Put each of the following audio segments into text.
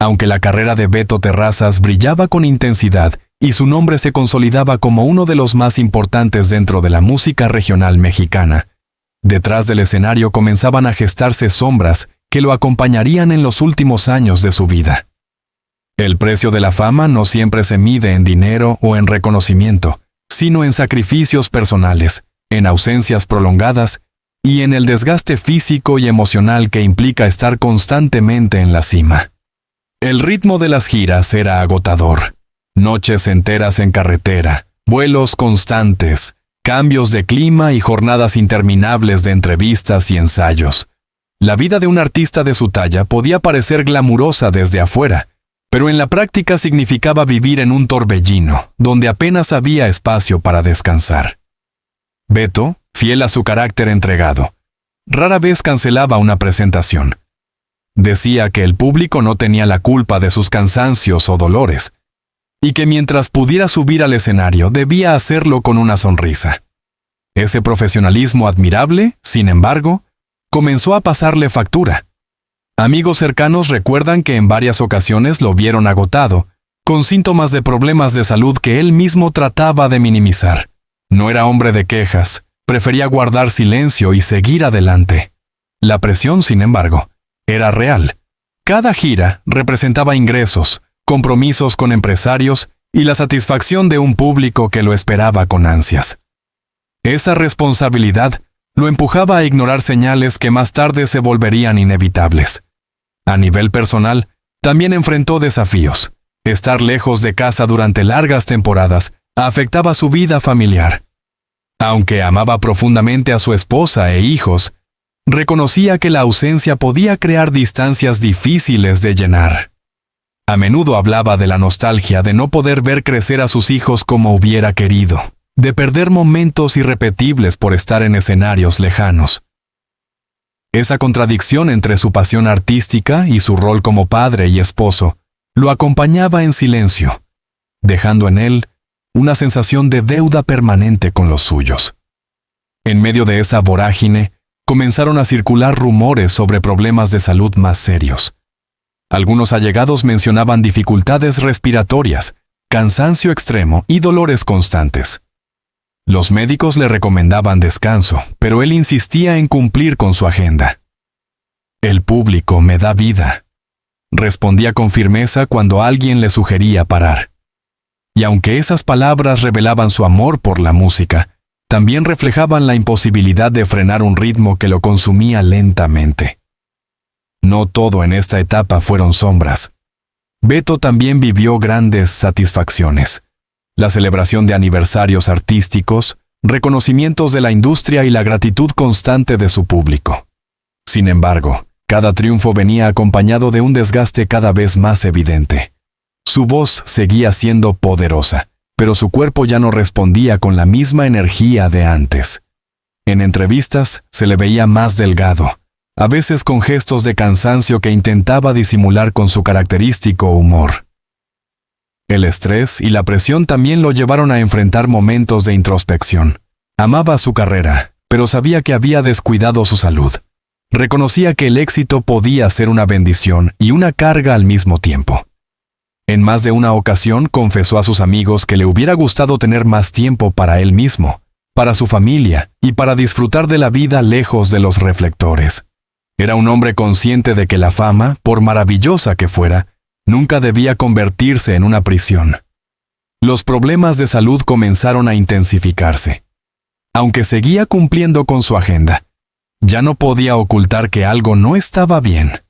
Aunque la carrera de Beto Terrazas brillaba con intensidad y su nombre se consolidaba como uno de los más importantes dentro de la música regional mexicana, detrás del escenario comenzaban a gestarse sombras que lo acompañarían en los últimos años de su vida. El precio de la fama no siempre se mide en dinero o en reconocimiento, sino en sacrificios personales, en ausencias prolongadas y en el desgaste físico y emocional que implica estar constantemente en la cima. El ritmo de las giras era agotador. Noches enteras en carretera, vuelos constantes, cambios de clima y jornadas interminables de entrevistas y ensayos. La vida de un artista de su talla podía parecer glamurosa desde afuera, pero en la práctica significaba vivir en un torbellino, donde apenas había espacio para descansar. Beto, fiel a su carácter entregado, rara vez cancelaba una presentación. Decía que el público no tenía la culpa de sus cansancios o dolores, y que mientras pudiera subir al escenario debía hacerlo con una sonrisa. Ese profesionalismo admirable, sin embargo, comenzó a pasarle factura. Amigos cercanos recuerdan que en varias ocasiones lo vieron agotado, con síntomas de problemas de salud que él mismo trataba de minimizar. No era hombre de quejas, prefería guardar silencio y seguir adelante. La presión, sin embargo, era real. Cada gira representaba ingresos, compromisos con empresarios y la satisfacción de un público que lo esperaba con ansias. Esa responsabilidad lo empujaba a ignorar señales que más tarde se volverían inevitables. A nivel personal, también enfrentó desafíos. Estar lejos de casa durante largas temporadas afectaba su vida familiar. Aunque amaba profundamente a su esposa e hijos, reconocía que la ausencia podía crear distancias difíciles de llenar. A menudo hablaba de la nostalgia de no poder ver crecer a sus hijos como hubiera querido, de perder momentos irrepetibles por estar en escenarios lejanos. Esa contradicción entre su pasión artística y su rol como padre y esposo lo acompañaba en silencio, dejando en él una sensación de deuda permanente con los suyos. En medio de esa vorágine, comenzaron a circular rumores sobre problemas de salud más serios. Algunos allegados mencionaban dificultades respiratorias, cansancio extremo y dolores constantes. Los médicos le recomendaban descanso, pero él insistía en cumplir con su agenda. «El público me da vida», respondía con firmeza cuando alguien le sugería parar. Y aunque esas palabras revelaban su amor por la música, también reflejaban la imposibilidad de frenar un ritmo que lo consumía lentamente. No todo en esta etapa fueron sombras. Beto también vivió grandes satisfacciones. La celebración de aniversarios artísticos, reconocimientos de la industria y la gratitud constante de su público. Sin embargo, cada triunfo venía acompañado de un desgaste cada vez más evidente. Su voz seguía siendo poderosa, pero su cuerpo ya no respondía con la misma energía de antes. En entrevistas se le veía más delgado, a veces con gestos de cansancio que intentaba disimular con su característico humor. El estrés y la presión también lo llevaron a enfrentar momentos de introspección. Amaba su carrera, pero sabía que había descuidado su salud. Reconocía que el éxito podía ser una bendición y una carga al mismo tiempo. En más de una ocasión confesó a sus amigos que le hubiera gustado tener más tiempo para él mismo, para su familia y para disfrutar de la vida lejos de los reflectores. Era un hombre consciente de que la fama, por maravillosa que fuera, nunca debía convertirse en una prisión. Los problemas de salud comenzaron a intensificarse. Aunque seguía cumpliendo con su agenda, ya no podía ocultar que algo no estaba bien.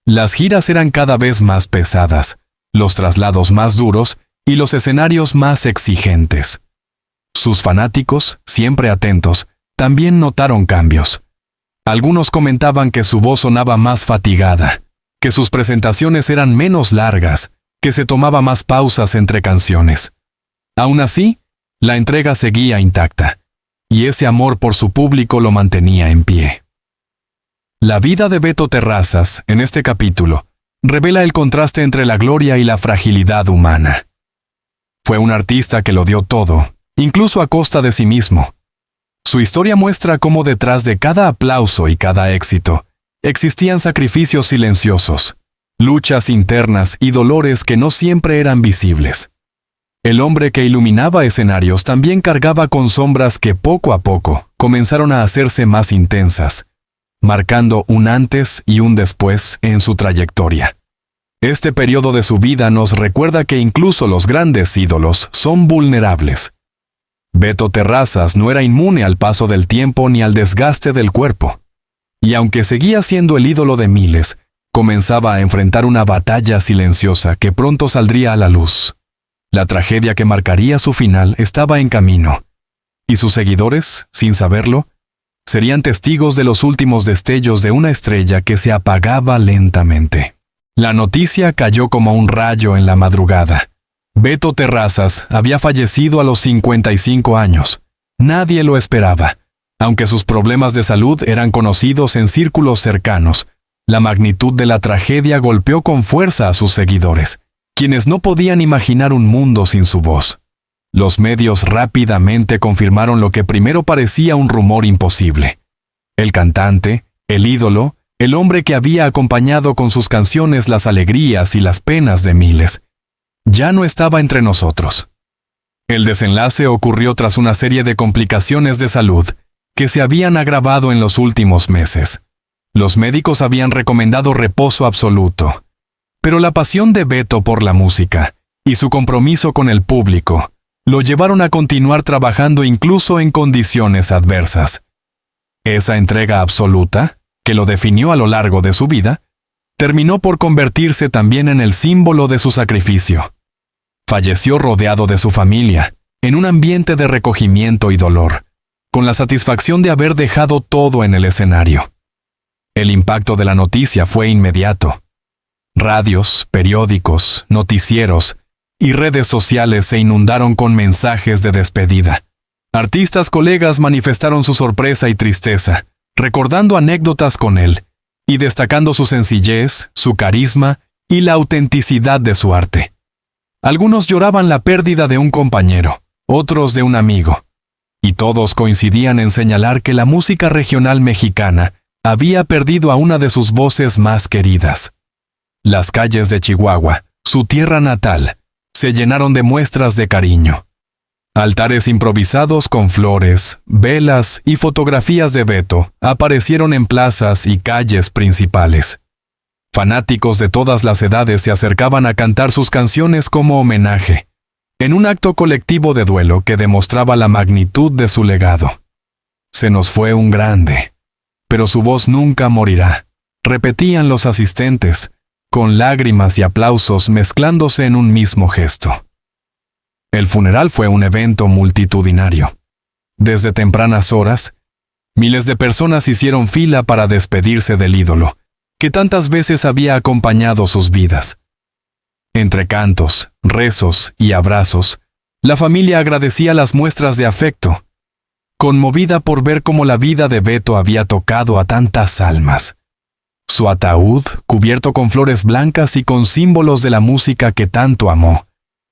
Las giras eran cada vez más pesadas, los traslados más duros y los escenarios más exigentes. Sus fanáticos, siempre atentos, también notaron cambios. Algunos comentaban que su voz sonaba más fatigada, que sus presentaciones eran menos largas, que se tomaba más pausas entre canciones. Aún así, la entrega seguía intacta, y ese amor por su público lo mantenía en pie. La vida de Beto Terrazas, en este capítulo, revela el contraste entre la gloria y la fragilidad humana. Fue un artista que lo dio todo, incluso a costa de sí mismo. Su historia muestra cómo detrás de cada aplauso y cada éxito, existían sacrificios silenciosos, luchas internas y dolores que no siempre eran visibles. El hombre que iluminaba escenarios también cargaba con sombras que poco a poco comenzaron a hacerse más intensas, marcando un antes y un después en su trayectoria. Este periodo de su vida nos recuerda que incluso los grandes ídolos son vulnerables. Beto Terrazas no era inmune al paso del tiempo ni al desgaste del cuerpo. Y aunque seguía siendo el ídolo de miles, comenzaba a enfrentar una batalla silenciosa que pronto saldría a la luz. La tragedia que marcaría su final estaba en camino, y sus seguidores, sin saberlo, serían testigos de los últimos destellos de una estrella que se apagaba lentamente. La noticia cayó como un rayo en la madrugada. Beto Terrazas había fallecido a los 55 años. Nadie lo esperaba. Aunque sus problemas de salud eran conocidos en círculos cercanos, la magnitud de la tragedia golpeó con fuerza a sus seguidores, quienes no podían imaginar un mundo sin su voz. Los medios rápidamente confirmaron lo que primero parecía un rumor imposible. El cantante, el ídolo, el hombre que había acompañado con sus canciones las alegrías y las penas de miles, ya no estaba entre nosotros. El desenlace ocurrió tras una serie de complicaciones de salud que se habían agravado en los últimos meses. Los médicos habían recomendado reposo absoluto, pero la pasión de Beto por la música y su compromiso con el público lo llevaron a continuar trabajando incluso en condiciones adversas. Esa entrega absoluta, que lo definió a lo largo de su vida, terminó por convertirse también en el símbolo de su sacrificio. Falleció rodeado de su familia, en un ambiente de recogimiento y dolor, con la satisfacción de haber dejado todo en el escenario. El impacto de la noticia fue inmediato. Radios, periódicos, noticieros y redes sociales se inundaron con mensajes de despedida. Artistas colegas manifestaron su sorpresa y tristeza, recordando anécdotas con él y destacando su sencillez, su carisma y la autenticidad de su arte. Algunos lloraban la pérdida de un compañero, otros de un amigo, y todos coincidían en señalar que la música regional mexicana había perdido a una de sus voces más queridas. Las calles de Chihuahua, su tierra natal, se llenaron de muestras de cariño. Altares improvisados con flores, velas y fotografías de Beto aparecieron en plazas y calles principales. Fanáticos de todas las edades se acercaban a cantar sus canciones como homenaje, en un acto colectivo de duelo que demostraba la magnitud de su legado. Se nos fue un grande, pero su voz nunca morirá, repetían los asistentes, con lágrimas y aplausos mezclándose en un mismo gesto. El funeral fue un evento multitudinario. Desde tempranas horas, miles de personas hicieron fila para despedirse del ídolo, que tantas veces había acompañado sus vidas. Entre cantos, rezos y abrazos, la familia agradecía las muestras de afecto, conmovida por ver cómo la vida de Beto había tocado a tantas almas. Su ataúd, cubierto con flores blancas y con símbolos de la música que tanto amó,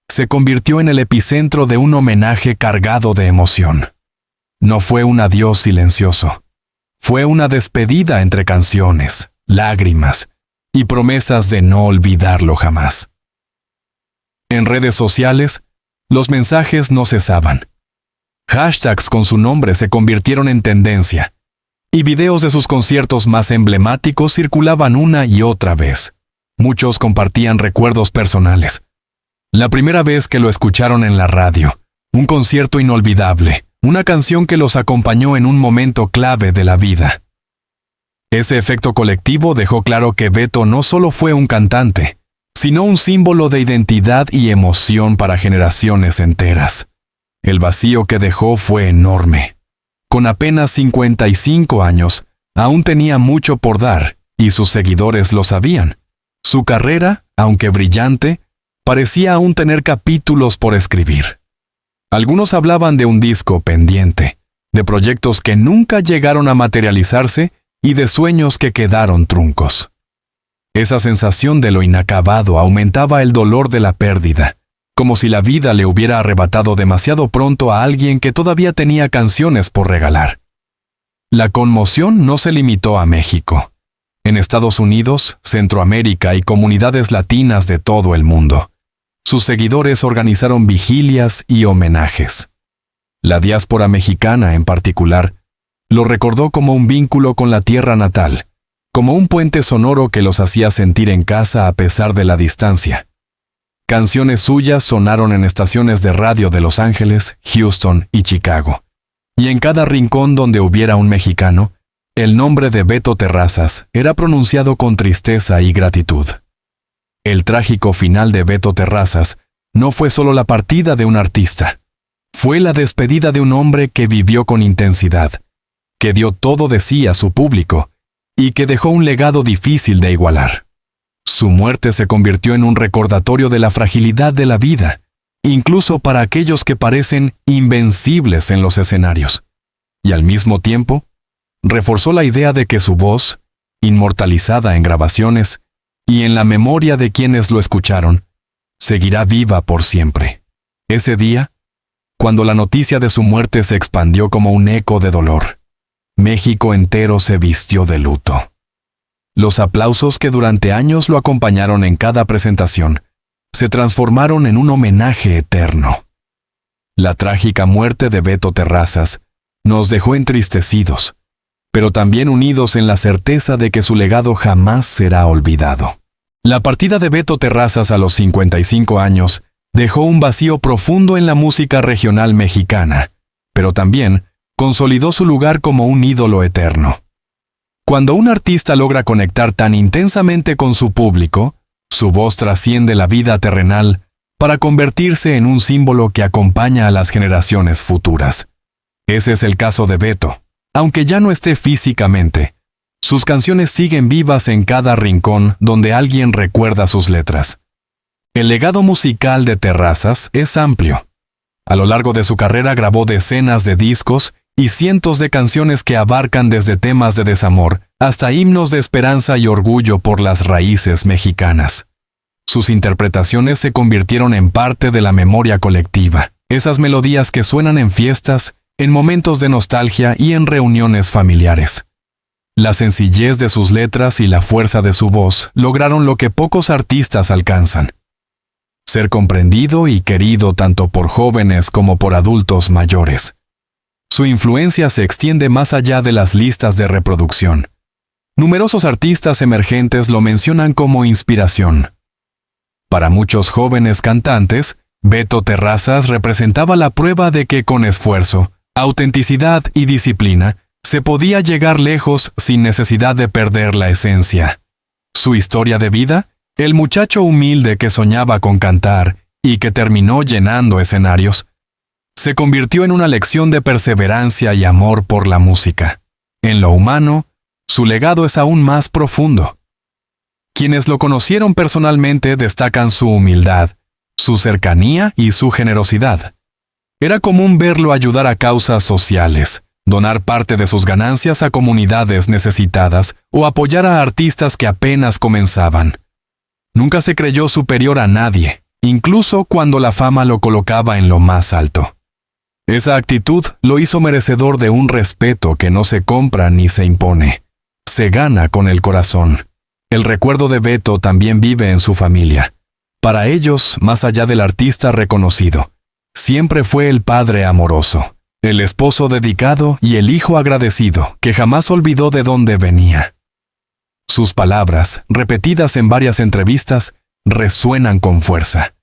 se convirtió en el epicentro de un homenaje cargado de emoción. No fue un adiós silencioso, fue una despedida entre canciones, lágrimas y promesas de no olvidarlo jamás. En redes sociales, los mensajes no cesaban. Hashtags con su nombre se convirtieron en tendencia, y videos de sus conciertos más emblemáticos circulaban una y otra vez. Muchos compartían recuerdos personales. La primera vez que lo escucharon en la radio, un concierto inolvidable, una canción que los acompañó en un momento clave de la vida. Ese efecto colectivo dejó claro que Beto no solo fue un cantante, sino un símbolo de identidad y emoción para generaciones enteras. El vacío que dejó fue enorme. Con apenas 55 años, aún tenía mucho por dar, y sus seguidores lo sabían. Su carrera, aunque brillante, parecía aún tener capítulos por escribir. Algunos hablaban de un disco pendiente, de proyectos que nunca llegaron a materializarse y de sueños que quedaron truncos. Esa sensación de lo inacabado aumentaba el dolor de la pérdida, como si la vida le hubiera arrebatado demasiado pronto a alguien que todavía tenía canciones por regalar. La conmoción no se limitó a México. en Estados Unidos, Centroamérica y comunidades latinas de todo el mundo. Sus seguidores organizaron vigilias y homenajes. La diáspora mexicana, en particular, lo recordó como un vínculo con la tierra natal, como un puente sonoro que los hacía sentir en casa a pesar de la distancia. Canciones suyas sonaron en estaciones de radio de Los Ángeles, Houston y Chicago. Y en cada rincón donde hubiera un mexicano, el nombre de Beto Terrazas era pronunciado con tristeza y gratitud. El trágico final de Beto Terrazas no fue solo la partida de un artista, fue la despedida de un hombre que vivió con intensidad, que dio todo de sí a su público y que dejó un legado difícil de igualar. Su muerte se convirtió en un recordatorio de la fragilidad de la vida, incluso para aquellos que parecen invencibles en los escenarios, y al mismo tiempo, reforzó la idea de que su voz, inmortalizada en grabaciones y en la memoria de quienes lo escucharon, seguirá viva por siempre. Ese día, cuando la noticia de su muerte se expandió como un eco de dolor, México entero se vistió de luto. Los aplausos que durante años lo acompañaron en cada presentación se transformaron en un homenaje eterno. La trágica muerte de Beto Terrazas nos dejó entristecidos, pero también unidos en la certeza de que su legado jamás será olvidado. La partida de Beto Terrazas a los 55 años dejó un vacío profundo en la música regional mexicana, pero también consolidó su lugar como un ídolo eterno. Cuando un artista logra conectar tan intensamente con su público, su voz trasciende la vida terrenal para convertirse en un símbolo que acompaña a las generaciones futuras. Ese es el caso de Beto. Aunque ya no esté físicamente, sus canciones siguen vivas en cada rincón donde alguien recuerda sus letras. El legado musical de Terrazas es amplio. A lo largo de su carrera grabó decenas de discos y cientos de canciones que abarcan desde temas de desamor hasta himnos de esperanza y orgullo por las raíces mexicanas. Sus interpretaciones se convirtieron en parte de la memoria colectiva, esas melodías que suenan en fiestas, en momentos de nostalgia y en reuniones familiares. La sencillez de sus letras y la fuerza de su voz lograron lo que pocos artistas alcanzan: ser comprendido y querido tanto por jóvenes como por adultos mayores. Su influencia se extiende más allá de las listas de reproducción. Numerosos artistas emergentes lo mencionan como inspiración. Para muchos jóvenes cantantes, Beto Terrazas representaba la prueba de que con esfuerzo, autenticidad y disciplina, se podía llegar lejos sin necesidad de perder la esencia. Su historia de vida, el muchacho humilde que soñaba con cantar y que terminó llenando escenarios, se convirtió en una lección de perseverancia y amor por la música. En lo humano, su legado es aún más profundo. Quienes lo conocieron personalmente destacan su humildad, su cercanía y su generosidad. Era común verlo ayudar a causas sociales, donar parte de sus ganancias a comunidades necesitadas o apoyar a artistas que apenas comenzaban. Nunca se creyó superior a nadie, incluso cuando la fama lo colocaba en lo más alto. Esa actitud lo hizo merecedor de un respeto que no se compra ni se impone. Se gana con el corazón. El recuerdo de Beto también vive en su familia. Para ellos, más allá del artista reconocido, siempre fue el padre amoroso, el esposo dedicado y el hijo agradecido que jamás olvidó de dónde venía. Sus palabras, repetidas en varias entrevistas, resuenan con fuerza.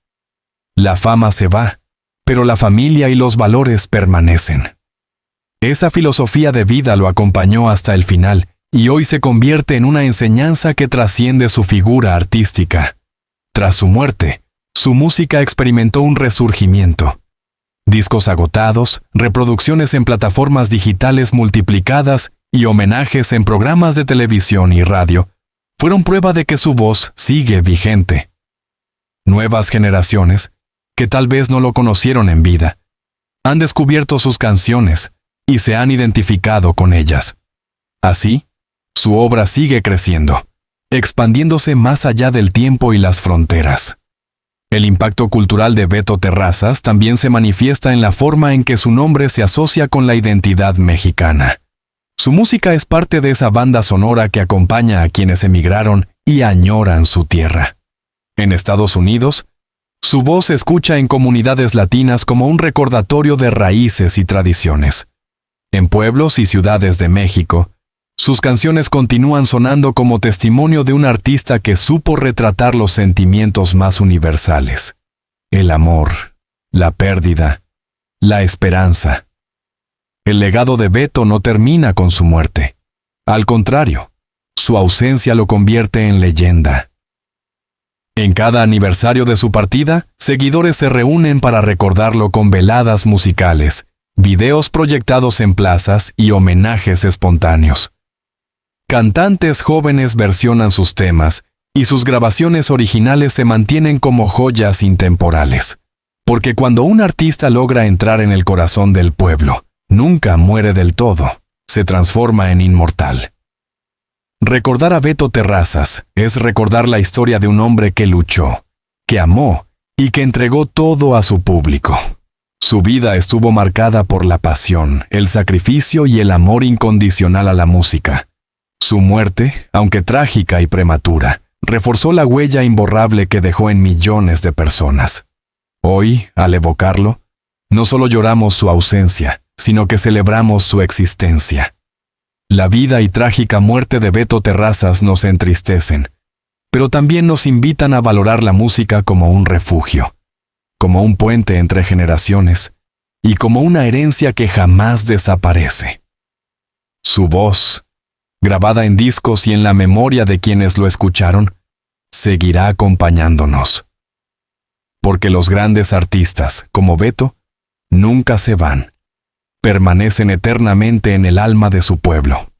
La fama se va, pero la familia y los valores permanecen. Esa filosofía de vida lo acompañó hasta el final y hoy se convierte en una enseñanza que trasciende su figura artística. Tras su muerte, su música experimentó un resurgimiento. Discos agotados, reproducciones en plataformas digitales multiplicadas y homenajes en programas de televisión y radio fueron prueba de que su voz sigue vigente. Nuevas generaciones, que tal vez no lo conocieron en vida, han descubierto sus canciones y se han identificado con ellas. Así, su obra sigue creciendo, expandiéndose más allá del tiempo y las fronteras. El impacto cultural de Beto Terrazas también se manifiesta en la forma en que su nombre se asocia con la identidad mexicana. Su música es parte de esa banda sonora que acompaña a quienes emigraron y añoran su tierra. En Estados Unidos, su voz se escucha en comunidades latinas como un recordatorio de raíces y tradiciones. En pueblos y ciudades de México, sus canciones continúan sonando como testimonio de un artista que supo retratar los sentimientos más universales: el amor, la pérdida, la esperanza. El legado de Beto no termina con su muerte. Al contrario, su ausencia lo convierte en leyenda. En cada aniversario de su partida, seguidores se reúnen para recordarlo con veladas musicales, videos proyectados en plazas y homenajes espontáneos. Cantantes jóvenes versionan sus temas y sus grabaciones originales se mantienen como joyas intemporales. Porque cuando un artista logra entrar en el corazón del pueblo, nunca muere del todo, se transforma en inmortal. Recordar a Beto Terrazas es recordar la historia de un hombre que luchó, que amó y que entregó todo a su público. Su vida estuvo marcada por la pasión, el sacrificio y el amor incondicional a la música. Su muerte, aunque trágica y prematura, reforzó la huella imborrable que dejó en millones de personas. Hoy, al evocarlo, no solo lloramos su ausencia, sino que celebramos su existencia. La vida y trágica muerte de Beto Terrazas nos entristecen, pero también nos invitan a valorar la música como un refugio, como un puente entre generaciones y como una herencia que jamás desaparece. Su voz, grabada en discos y en la memoria de quienes lo escucharon, seguirá acompañándonos. Porque los grandes artistas, como Beto, nunca se van, permanecen eternamente en el alma de su pueblo.